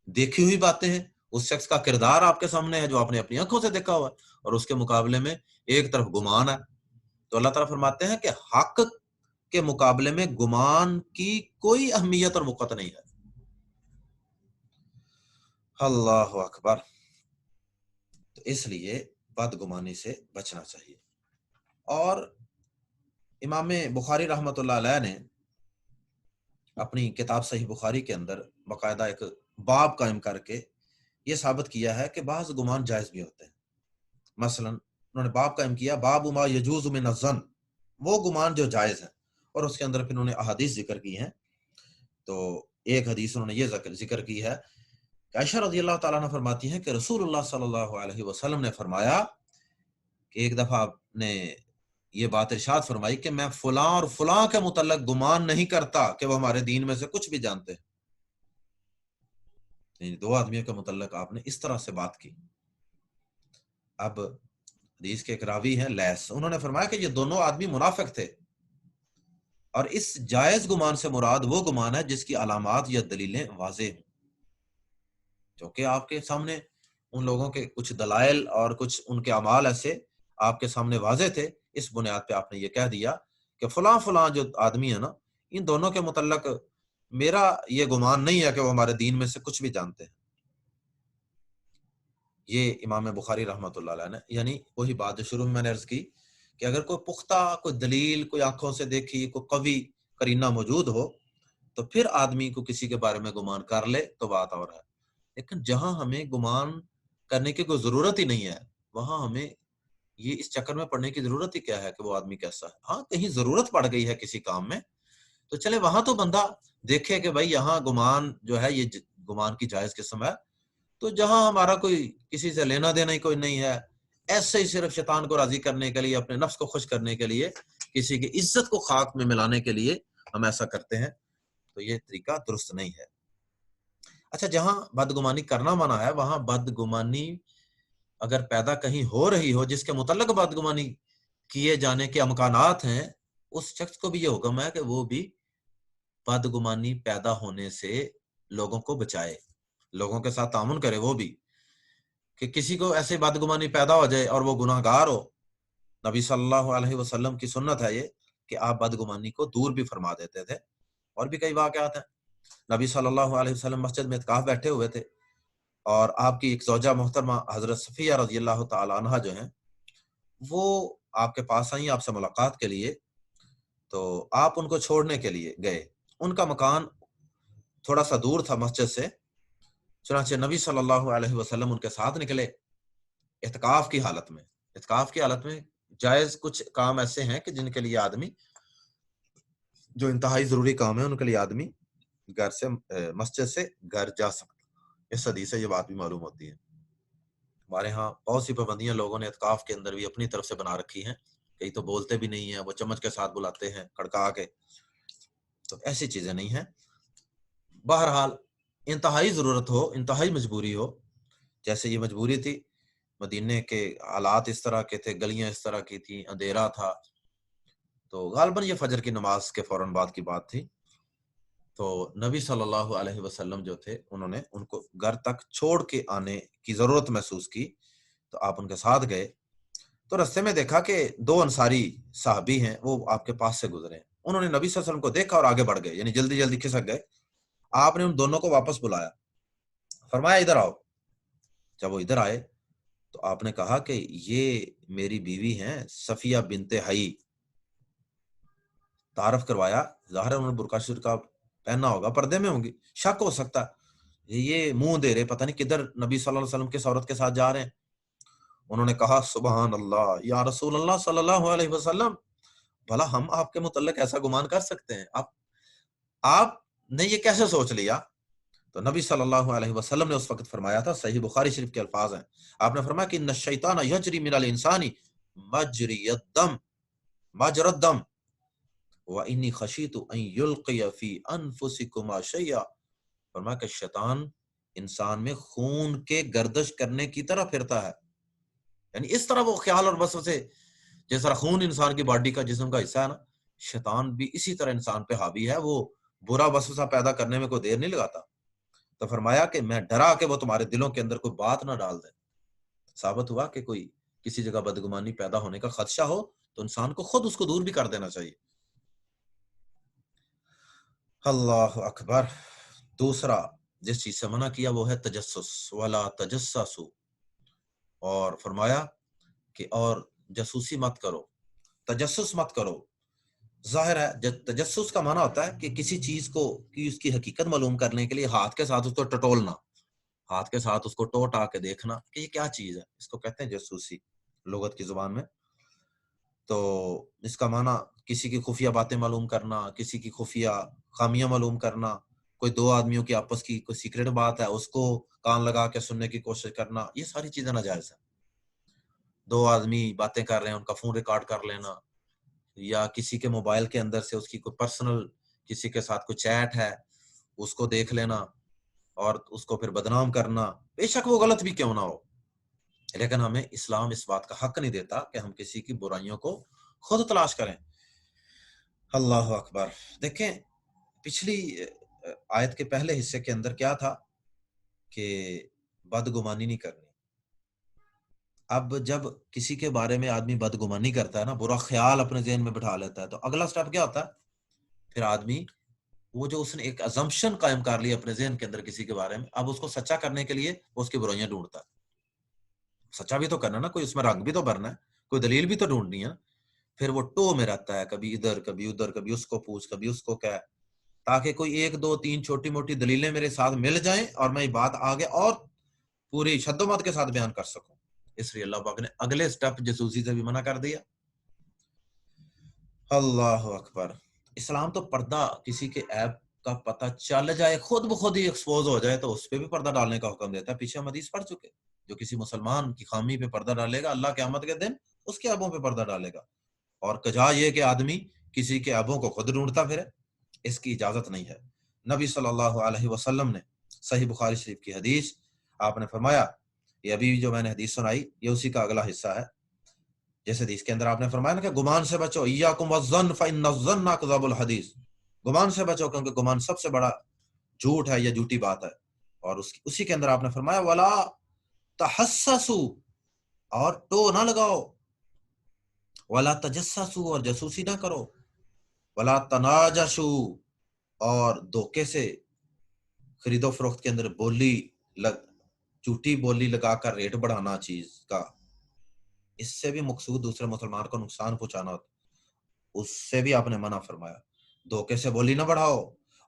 دیکھی ہوئی باتیں ہیں، اس شخص کا کردار آپ کے سامنے ہے جو آپ نے اپنی آنکھوں سے دیکھا ہوا ہے، اور اس کے مقابلے میں ایک طرف گمان ہے. تو اللہ تعالیٰ فرماتے ہیں کہ حق کے مقابلے میں گمان کی کوئی اہمیت اور وقت نہیں ہے. اللہ اکبر. تو اس لیے بدگمانی سے بچنا چاہیے. اور امام بخاری رحمۃ اللہ علیہ نے اپنی کتاب صحیح بخاری کے اندر باقاعدہ ایک باب قائم کر کے یہ ثابت کیا ہے کہ بعض گمان جائز بھی ہوتے ہیں. مثلا انہوں نے باب قائم کیا باب ما یجوز من الظن، وہ گمان جو جائز ہے، اور اس کے اندر پھر انہوں نے احادیث ذکر کی ہیں. تو ایک حدیث انہوں نے یہ ذکر کی ہے کہ عائشہ رضی اللہ تعالیٰ عنہ فرماتی ہیں کہ رسول اللہ صلی اللہ علیہ وسلم نے فرمایا کہ ایک دفعہ آپ نے یہ بات ارشاد فرمائی کہ میں فلاں اور فلاں کے متعلق گمان نہیں کرتا کہ وہ ہمارے دین میں سے کچھ بھی جانتے ہیں. یعنی دو آدمیوں کے متعلق آپ نے اس طرح سے بات کی. اب حدیث کے ایک راوی ہیں لیس، انہوں نے فرمایا کہ یہ دونوں آدمی منافق تھے، اور اس جائز گمان سے مراد وہ گمان ہے جس کی علامات یا دلیلیں واضح ہوں. کیونکہ آپ کے سامنے ان لوگوں کے کچھ دلائل اور کچھ ان کے اعمال ایسے آپ کے سامنے واضح تھے، اس بنیاد پہ آپ نے یہ کہہ دیا کہ فلاں فلاں جو آدمی ہے نا، ان دونوں کے متعلق میرا یہ گمان نہیں ہے کہ وہ ہمارے دین میں سے کچھ بھی جانتے ہیں. یہ امام بخاری رحمۃ اللہ علیہ نے، یعنی وہی بات جو شروع میں میں نے عرض کی کہ اگر کوئی پختہ، کوئی دلیل، کوئی آنکھوں سے دیکھی، کوئی قوی قرینہ موجود ہو تو پھر آدمی کو کسی کے بارے میں گمان کر لے تو بات اور ہے. لیکن جہاں ہمیں گمان کرنے کی کوئی ضرورت ہی نہیں ہے، وہاں ہمیں یہ اس چکر میں پڑنے کی ضرورت ہی کیا ہے کہ وہ آدمی کیسا ہے. ہاں کہیں ضرورت پڑ گئی ہے کسی کام میں تو چلے وہاں تو بندہ دیکھے کہ بھائی یہاں گمان جو ہے یہ گمان کی جائز قسم ہے. تو جہاں ہمارا کوئی کسی سے لینا دینا ہی کوئی نہیں ہے، ایسے ہی صرف شیطان کو راضی کرنے کے لیے، اپنے نفس کو خوش کرنے کے لیے، کسی کی عزت کو خاک میں ملانے کے لیے ہم ایسا کرتے ہیں، تو یہ طریقہ درست نہیں ہے. اچھا، جہاں بدگمانی کرنا منع ہے وہاں بدگمانی اگر پیدا کہیں ہو رہی ہو جس کے متعلق بدگمانی کیے جانے کے امکانات ہیں، اس شخص کو بھی یہ حکم ہے کہ وہ بھی بدگمانی پیدا ہونے سے لوگوں کو بچائے، لوگوں کے ساتھ تعاون کرے. وہ بھی کہ کسی کو ایسے بدگمانی پیدا ہو جائے اور وہ گناہ گار ہو، نبی صلی اللہ علیہ وسلم کی سنت ہے یہ کہ آپ بدگمانی کو دور بھی فرما دیتے تھے. اور بھی کئی واقعات ہیں. نبی صلی اللہ علیہ وسلم مسجد میں اعتکاف بیٹھے ہوئے تھے اور آپ کی ایک زوجہ محترمہ حضرت صفیہ رضی اللہ تعالی عنہا جو ہیں وہ آپ کے پاس آئیں آپ سے ملاقات کے لیے. تو آپ ان کو چھوڑنے کے لیے گئے ان کا مکان تھوڑا سا دور تھا مسجد سے، چنانچہ نبی صلی اللہ علیہ وسلم ان کے ساتھ نکلے اعتکاف کی حالت میں۔ اعتکاف کی حالت میں جائز کچھ کام ایسے ہیں کہ جن کے لیے آدمی، جو انتہائی ضروری کام ہے ان کے لیے آدمی گھر سے مسجد سے گھر جا سکتا۔ اس حدیث سے یہ بات بھی معلوم ہوتی ہے۔ ہمارے ہاں بہت سی پابندیاں لوگوں نے اعتکاف کے اندر بھی اپنی طرف سے بنا رکھی ہیں، کئی تو بولتے بھی نہیں ہیں، وہ چمچ کے ساتھ بلاتے ہیں کھڑکا کے، تو ایسی چیزیں نہیں ہیں۔ بہرحال انتہائی ضرورت ہو، انتہائی مجبوری ہو، جیسے یہ مجبوری تھی، مدینے کے حالات اس طرح کے تھے، گلیاں اس طرح کی تھیں، اندھیرا تھا، تو غالباً یہ فجر کی نماز کے فوراً بعد کی بات تھی۔ تو نبی صلی اللہ علیہ وسلم جو تھے انہوں نے ان کو گھر تک چھوڑ کے آنے کی ضرورت محسوس کی، تو آپ ان کے ساتھ گئے۔ تو رستے میں دیکھا کہ دو انصاری صحابی ہیں، وہ آپ کے پاس سے گزرے ہیں۔ انہوں نے نبی صلی اللہ علیہ وسلم کو دیکھا اور آگے بڑھ گئے، یعنی جلدی جلدی کھسک گئے۔ آپ نے ان دونوں کو واپس بلایا، فرمایا ادھر آؤ۔ جب وہ ادھر آئے تو آپ نے کہا کہ یہ میری بیوی ہیں صفیہ بنت حی۔ تعارف کروایا، ظاہر ہے انہوں نے برقع شرقہ پہننا ہوگا، پردے میں ہوں گی، شک ہو سکتا ہے یہ منہ دے رہے، پتہ نہیں کدھر نبی صلی اللہ علیہ وسلم کس عورت کے ساتھ جا رہے ہیں۔ انہوں نے کہا سبحان اللہ یا رسول اللہ صلی اللہ علیہ وسلم، بھلا ہم آپ کے متعلق ایسا گمان کر سکتے ہیں؟ آپ نے یہ کیسے سوچ لیا؟ تو نبی صلی اللہ علیہ وسلم نے اس وقت فرمایا تھا، صحیح بخاری شریف کے الفاظ ہیں، آپ نے فرمایا کہ ان الشیطان یجری من الانسان مجری الدم مجرى الدم وانی خشیت ان یلقی فی انفسکما شیئا۔ فرمایا کہ شیطان انسان میں خون کے گردش کرنے کی طرح پھرتا ہے، یعنی اس طرح وہ خیال اور وسوسے، جس طرح خون انسان کی باڈی کا جسم کا حصہ ہے نا، شیطان بھی اسی طرح انسان پہ حاوی ہے، وہ برا وسوسہ پیدا کرنے میں کوئی دیر نہیں لگاتا۔ تو فرمایا کہ میں ڈرا کہ وہ تمہارے دلوں کے اندر کوئی بات نہ ڈال دے۔ ثابت ہوا کہ کوئی کسی جگہ بدگمانی پیدا ہونے کا خدشہ ہو تو انسان کو خود اس کو دور بھی کر دینا چاہیے۔ اللہ اکبر۔ دوسرا جس چیز سے منع کیا وہ ہے تجسس، ولا تجسسوا، اور فرمایا کہ اور جاسوسی مت کرو، تجسس مت کرو۔ ظاہر ہے تجسس کا معنی ہوتا ہے کہ کسی چیز کو کی اس کی حقیقت معلوم کرنے کے لیے ہاتھ کے ساتھ اس کو ٹٹولنا، ہاتھ کے ساتھ اس کو ٹوٹا کے دیکھنا کہ یہ کیا چیز ہے، اس کو کہتے ہیں جاسوسی لغت کی زبان میں۔ تو اس کا معنی کسی کی خفیہ باتیں معلوم کرنا، کسی کی خفیہ خامیاں معلوم کرنا، کوئی دو آدمیوں کی آپس کی کوئی سیکرٹ بات ہے اس کو کان لگا کے سننے کی کوشش کرنا، یہ ساری چیزیں ناجائز ہیں۔ دو آدمی باتیں کر رہے ہیں، ان کا فون ریکارڈ کر لینا، یا کسی کے موبائل کے اندر سے اس کی کوئی پرسنل کسی کے ساتھ کوئی چیٹ ہے اس کو دیکھ لینا اور اس کو پھر بدنام کرنا، بے شک وہ غلط بھی کیوں نہ ہو، لیکن ہمیں اسلام اس بات کا حق نہیں دیتا کہ ہم کسی کی برائیوں کو خود تلاش کریں۔ اللہ اکبر۔ دیکھیں پچھلی آیت کے پہلے حصے کے اندر کیا تھا کہ بدگمانی نہیں کرنی۔ اب جب کسی کے بارے میں آدمی بدگمانی کرتا ہے نا، برا خیال اپنے ذہن میں بٹھا لیتا ہے، تو اگلا سٹیپ کیا ہوتا ہے؟ پھر آدمی وہ جو اس نے ایک ازمپشن قائم کر لی اپنے ذہن کے اندر کسی کے بارے میں، اب اس کو سچا کرنے کے لیے وہ اس کی برائیاں ڈھونڈتا ہے۔ سچا بھی تو کرنا نا، کوئی اس میں رنگ بھی تو بھرنا ہے، کوئی دلیل بھی تو ڈھونڈنی ہے۔ پھر وہ ٹو میں رہتا ہے، کبھی ادھر کبھی ادھر، کبھی اس کو پوچھ کبھی اس کو کہ، تاکہ کوئی ایک دو تین چھوٹی موٹی دلیلیں میرے ساتھ مل جائیں اور میں یہ بات آگے اور پوری شد و مت کے ساتھ بیان کر سکوں۔ اس لیے اللہ پاک نے اگلے سٹیپ جاسوسی سے بھی منع کر دیا۔ اللہ اکبر۔ اسلام تو پردہ، کسی کے عیب کا پتہ چل جائے، خود بخود ہی ایکسپوز ہو جائے تو اس پہ بھی پردہ ڈالنے کا حکم دیتا ہے۔ پیچھے ہم حدیث پڑھ چکے، جو کسی مسلمان کی خامی پہ پردہ ڈالے گا اللہ قیامت کے دن اس کے عیبوں پہ پردہ ڈالے گا۔ اور کجا یہ کہ آدمی کسی کے عیبوں کو خود ڈھونڈتا پھرے، اس کی اجازت نہیں ہے۔ نبی صلی اللہ علیہ وسلم نے صحیح بخاری شریف کی حدیث، آپ نے فرمایا، یہ ابھی جو میں نے حدیث سنائی یہ اسی کا اگلا حصہ ہے، جیسے حدیث کے اندر آپ نے فرمایا نا کہ گمان سے بچو، ایاکم والظن فإن الظن اکذب الحدیث، گمان سے بچو کیونکہ گمان سب سے بڑا جھوٹ ہے یا جھوٹی بات ہے۔ اور اسی کے اندر آپ نے فرمایا ولا تحسسوا، اور ٹو نہ لگاؤ، ولا تجسسوا، اور جاسوسی نہ کرو، ولا تناجشوا، اور دھوکے سے خرید و فروخت کے اندر جھوٹی بولی لگا کر ریٹ بڑھانا چیز کا، اس سے بھی مقصود دوسرے مسلمان کو نقصان پہنچانا ہوتا، اس سے بھی آپ نے منع فرمایا۔ دھوکے سے بولی نہ بڑھاؤ،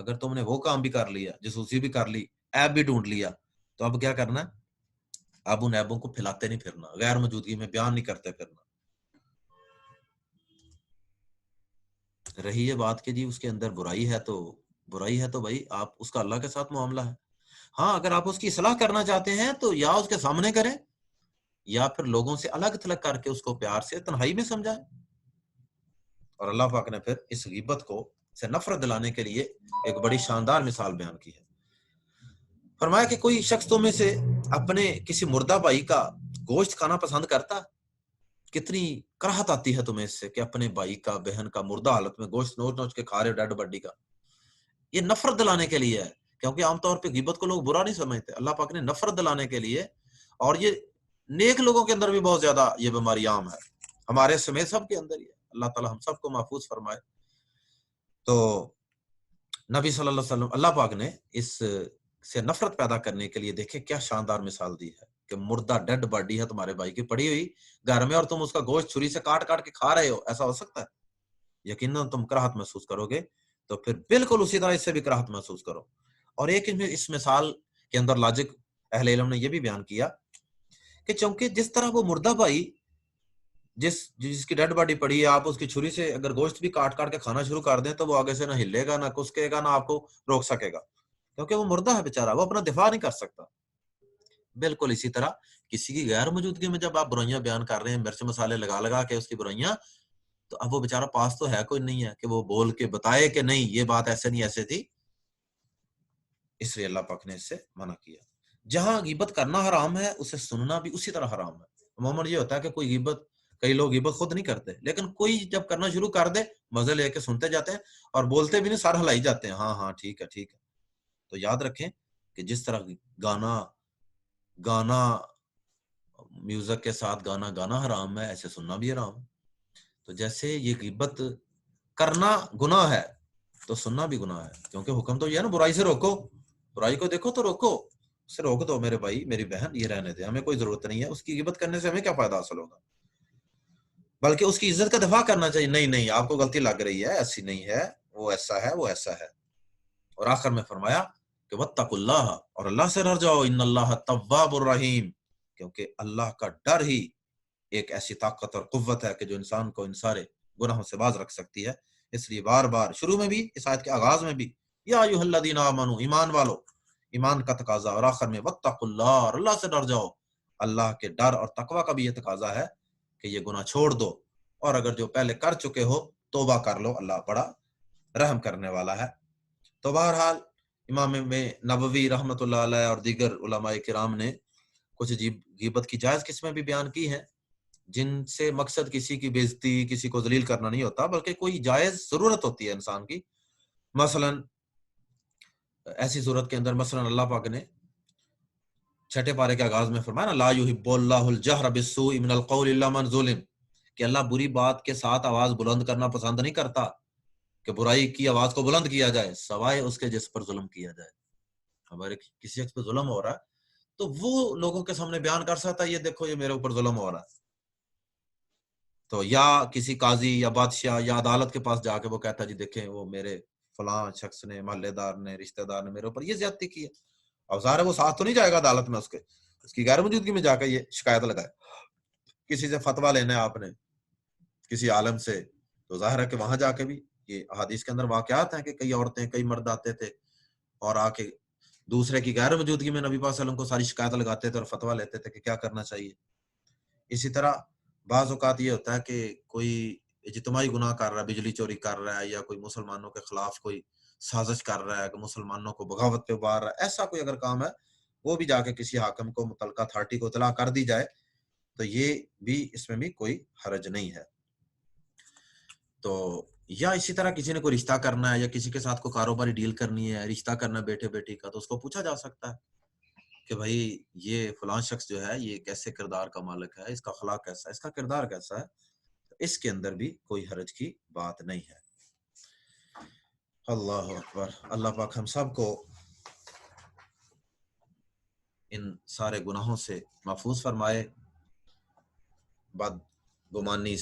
اگر تم نے وہ کام بھی کر لیا, جاسوسی بھی کر لی, ایب بھی ڈھونڈ لیا, تو اب کیا کرنا ہے؟ اب ان ایبوں کو پھیلاتے نہیں پھرنا, غیر موجودگی میں بیان نہیں کرتے پھرنا. رہی یہ بات کہ جی اس کے اندر برائی ہے تو بھائی آپ اس کا اللہ کے ساتھ معاملہ ہے. ہاں اگر آپ اس کی اصلاح کرنا چاہتے ہیں تو یا اس کے سامنے کریں, یا پھر لوگوں سے الگ تھلگ کر کے اس کو پیار سے تنہائی میں سمجھائیں. اور اللہ پاک نے پھر اس غیبت کو سے نفرت دلانے کے لیے ایک بڑی شاندار مثال بیان کی ہے. فرمایا کہ کوئی شخص تو میں سے اپنے کسی مردہ بھائی کا گوشت کھانا پسند کرتا؟ کتنی کراہت آتی ہے تمہیں اس سے کہ اپنے بھائی کا, بہن کا مردہ حالت میں گوشت نوچ نوچ کے کھا رہے, ڈیڈ باڈی کا. یہ نفرت دلانے کے لیے ہے, کیونکہ عام طور پہ غیبت کو لوگ برا نہیں سمجھتے. اللہ پاک نے نفرت دلانے کے لیے, اور یہ نیک لوگوں کے اندر بھی بہت زیادہ یہ بیماری عام ہے, ہمارے سمیت سب کے اندر ہی ہے. اللہ تعالی ہم سب کو محفوظ فرمائے. تو نبی صلی اللہ علیہ وسلم, اللہ پاک نے اس سے نفرت پیدا کرنے کے لیے دیکھیں کیا شاندار مثال دی ہے کہ مردہ ڈیڈ باڈی ہے تمہارے بھائی کی پڑی ہوئی گھر میں, اور تم اس کا گوشت چھری سے کاٹ کاٹ کے کھا رہے ہو. ایسا ہو سکتا ہے؟ یقیناً تم کراہت محسوس کرو گے. تو پھر بالکل اسی طرح اس سے بھی کراہت محسوس کرو. اور ایک اس مثال کے اندر لاجک اہل علم نے یہ بھی بیان کیا کہ چونکہ جس طرح وہ مردہ بھائی جس کی ڈیڈ باڈی پڑی ہے, آپ اس کی چھری سے اگر گوشت بھی کاٹ کاٹ کے کھانا شروع کر دیں تو وہ آگے سے نہ ہلے گا, نہ کسکے گا, نہ آپ کو روک سکے گا, کیونکہ وہ مردہ ہے بیچارہ, وہ اپنا دفاع نہیں کر سکتا. بالکل اسی طرح کسی کی غیر موجودگی میں جب آپ برائیاں بیان کر رہے ہیں, مرچ مسالے لگا لگا کے اس کی برائیاں, تو اب وہ بیچارہ پاس تو ہے کوئی نہیں ہے کہ وہ بول کے بتائے کہ نہیں یہ بات ایسے نہیں ایسے تھی. اس لیے اللہ پاک نے اس سے منع کیا. جہاں غیبت کرنا حرام ہے, اسے سننا بھی اسی طرح حرام ہے. عموماً یہ ہوتا ہے کہ کوئی غیبت, کئی لوگ غیبت خود نہیں کرتے, لیکن کوئی جب کرنا شروع کر دے مزے لے کے سنتے جاتے ہیں اور بولتے بھی نہیں, سر ہلائی جاتے ہیں, ہاں ہاں ٹھیک ہے ٹھیک ہے. تو یاد رکھیں کہ جس طرح گانا میوزک کے ساتھ گانا حرام ہے, ایسے سننا بھی حرام ہے. تو جیسے یہ غیبت کرنا گناہ ہے تو سننا بھی گناہ ہے, کیونکہ حکم تو یہ ہے نا, برائی سے روکو, برائی کو دیکھو تو روکو, اسے روک دو میرے بھائی میری بہن, یہ رہنے دے, ہمیں کوئی ضرورت نہیں ہے اس کی غیبت کرنے سے, ہمیں کیا فائدہ حاصل ہوگا, بلکہ اس کی عزت کا دفاع کرنا چاہیے. نہیں آپ کو غلطی لگ رہی ہے, ایسی نہیں ہے, وہ ایسا ہے, وہ ایسا ہے. اور آخر میں فرمایا کہ واتقوا اللہ, اور اللہ سے ڈر جاؤ, ان اللہ تواب الرحیم, کیونکہ اللہ کا ڈر ہی ایک ایسی طاقت اور قوت ہے کہ جو انسان کو ان سارے گناہوں سے باز رکھ سکتی ہے. اس لیے بار بار شروع میں بھی, اس آیت کے آغاز میں بھی, یا ایھا الذین آمنوا, ایمان والو, ایمان کا تقاضا, اور آخر میں واتقوا اللہ, اور اللہ سے ڈر جاؤ. اللہ کے ڈر اور تقوی کا بھی یہ تقاضا ہے کہ یہ گناہ چھوڑ دو, اور اگر جو پہلے کر چکے ہو توبہ کر لو, اللہ بڑا رحم کرنے والا ہے. تو بہرحال امام نووی رحمۃ اللہ علیہ اور دیگر علماء کرام نے کچھ غیبت کی جائز قسمیں بھی بیان کی ہیں, جن سے مقصد کسی کی بے عزتی, کسی کو ذلیل کرنا نہیں ہوتا, بلکہ کوئی جائز ضرورت ہوتی ہے انسان کی. مثلا ایسی صورت کے اندر, مثلا اللہ پاک نے 6 پارے کے آغاز میں فرمایا نا, لا یحب اللہ الجہر بالسوء من القول الا من ظلم, کہ اللہ بری بات کے ساتھ آواز بلند کرنا پسند نہیں کرتا, کہ برائی کی آواز کو بلند کیا جائے سوائے اس کے جس پر ظلم کیا جائے. ہمارے کسی شخص پہ ظلم ہو رہا ہے تو وہ لوگوں کے سامنے بیان کر سکتا ہے, یہ دیکھو یہ میرے اوپر ظلم ہو رہا ہے. تو یا کسی قاضی یا بادشاہ یا عدالت کے پاس جا کے وہ کہتا ہے جی دیکھیں وہ میرے فلاں شخص نے, محلے دار نے, رشتہ دار نے میرے اوپر یہ زیادتی کی ہے. اب ظاہر ہے وہ ساتھ تو نہیں جائے گا عدالت میں, اس کی غیر موجودگی میں جا کے یہ شکایت لگائے. کسی سے فتویٰ لینا ہے آپ نے, کسی عالم سے, تو ظاہر ہے کہ وہاں جا کے بھی, یہ احادیث کے اندر واقعات ہیں کہ کئی عورتیں, کئی مرد آتے تھے اور آ کے دوسرے کی غیر موجودگی میں نبی پاک صلی اللہ علیہ وسلم کو ساری شکایت لگاتے تھے اور فتویٰ لیتے تھے کہ کیا کرنا چاہیے. اسی طرح بعض اوقات یہ ہوتا ہے کہ کوئی اجتماعی گناہ کر رہا ہے, بجلی چوری کر رہا ہے, یا کوئی مسلمانوں کے خلاف کوئی سازش کر رہا ہے کہ مسلمانوں کو بغاوت پہ ابھار رہا ہے, ایسا کوئی اگر کام ہے, وہ بھی جا کے کسی حاکم کو, متعلقہ اتھارٹی کو اطلاع کر دی جائے, تو یہ بھی, اس میں بھی کوئی حرج نہیں ہے. تو یا اسی طرح کسی نے کوئی رشتہ کرنا ہے, یا کسی کے ساتھ کوئی کاروباری ڈیل کرنی ہے, رشتہ کرنا بیٹے بیٹی کا, تو اس کو پوچھا جا سکتا ہے کہ بھائی یہ فلاں شخص جو ہے یہ کیسے کردار کا مالک ہے, اس کا اخلاق کیسا ہے, اس کا کردار کیسا ہے. اس کے اندر بھی کوئی حرج کی بات نہیں ہے. اللہ اکبر. اللہ پاک ہم سب کو ان سارے گناہوں سے محفوظ فرمائے, بد گمانی سے